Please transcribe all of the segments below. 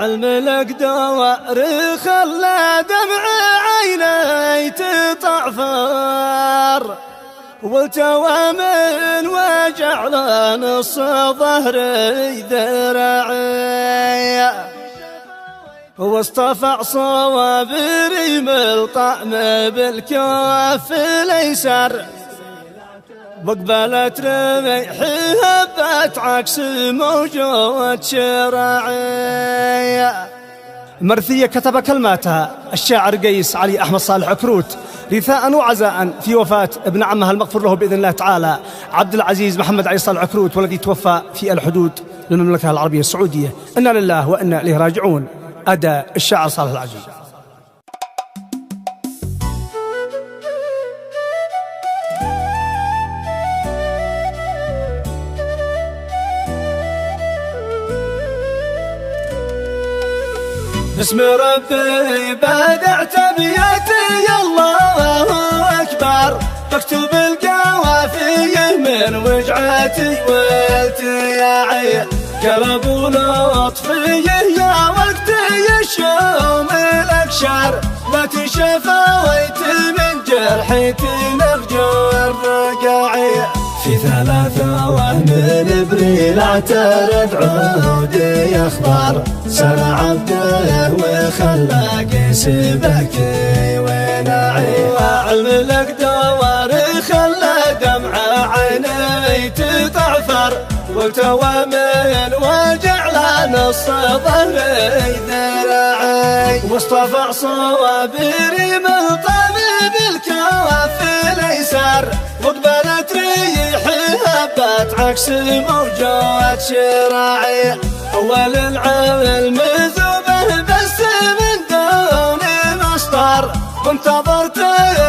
علم لك دوار خلى دمع عيني تطعفر والتوى من وجع نص ظهري ذراعي واصطفى صوابري من الطعم بالكف الايسر وقبلت رميحي هبت عكس موجود شراعي. مرثية كتب كلماتها الشاعر قيس علي أحمد صالح عكروت رثاء وعزاء في وفاة ابن عمها المغفور له بإذن الله تعالى عبد العزيز محمد علي صالح عكروت، والذي توفى في الحدود للمملكة العربية السعودية. إنا لله وإنا إليه راجعون. أدى الشاعر صالح العجيب. بسم ربي بدعت بيتي الله أكبر بكتب القوافي من وجعتي والتياعي قلب ولطفي يا وقتي الشوم الأكشر لا تشفويت من جرحتي نرجو الرقاعي في 3 وهم ابريل اعترض عودي اخبار سر عبده وخلى قيس بكي وناعي وعلم لك دوار خلى دمع عيني تطعفر والتوى من وجع نص ظهري ذراعي واصطفى صوابري من طبيب الكف الايسر وقبلت ريحي هبت عكس موجات شراعي اول العمل مذوبه بس من دون مصدر وانتظرت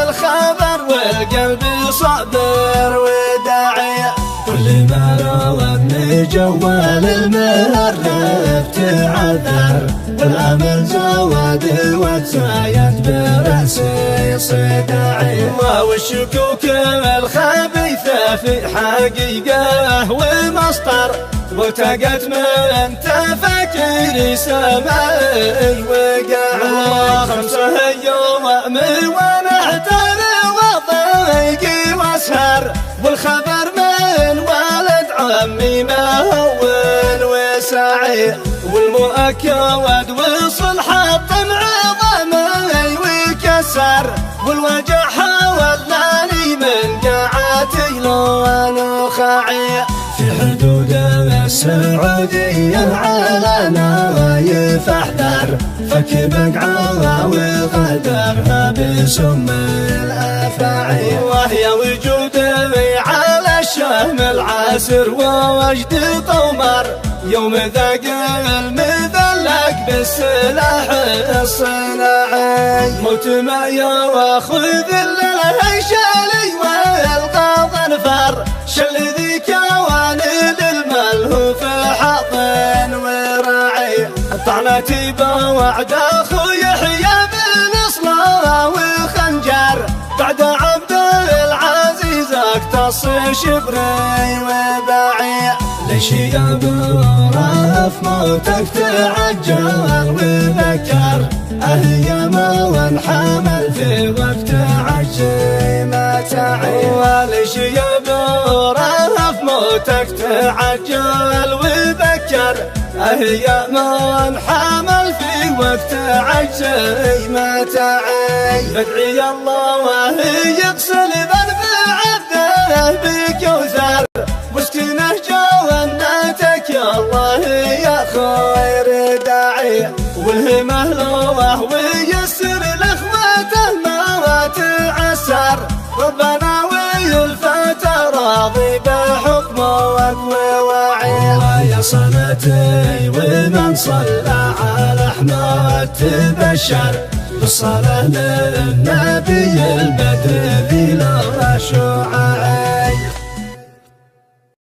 الخبر والقلب صابر وداعي كل ما راودني جوال المهرب تعذر الامل زواد وتزايد براسي صداعي والشكوك الخبيثه في حقيقه ومسطر وتقت من تفكيري سماي وقاعي 5 يوم وانا احتار وضيقي واسهر والخبر من والد عمي مهون وساعي والمؤكد وصل حطم عظمي وكسر والوجع حولاني من قاعتي لون خاعي في حدود السعودية على نوايف احذر فك بقعة وغدرها بسم الافاعي وهي وجودي على الشهم العاسر ووجد طمر يوم ذاق المذلك بالسلاح الصناعي موت ما ياخذ الهيشالي والقى ظنفر شل ذي كواني للملهوف حاضن وراعي طعنتي بوعد اخو يحيى بن صلاة وخنجر بعد عبد العزيز اقتص شبري وباعي ليش يا برف موتك تعجل وذكر ايام وانحمل في وقت عجي ما تعي وليش يا برف موتك تعجل وذكر ايام وانحمل في وقت عجي ما تعي بدعي الله وهي يغسل ذنب عبده بكوثر واسكنه جوانتك يا الله يا خير داعي والهمه لوه ويسر لاخوته ما تعسر ربنا ويلفت راضي بحكمه وواعي يا صلاتي ومن صلى على احمد تبشر بالصلاه للنبي البدر ذي لا شعاعي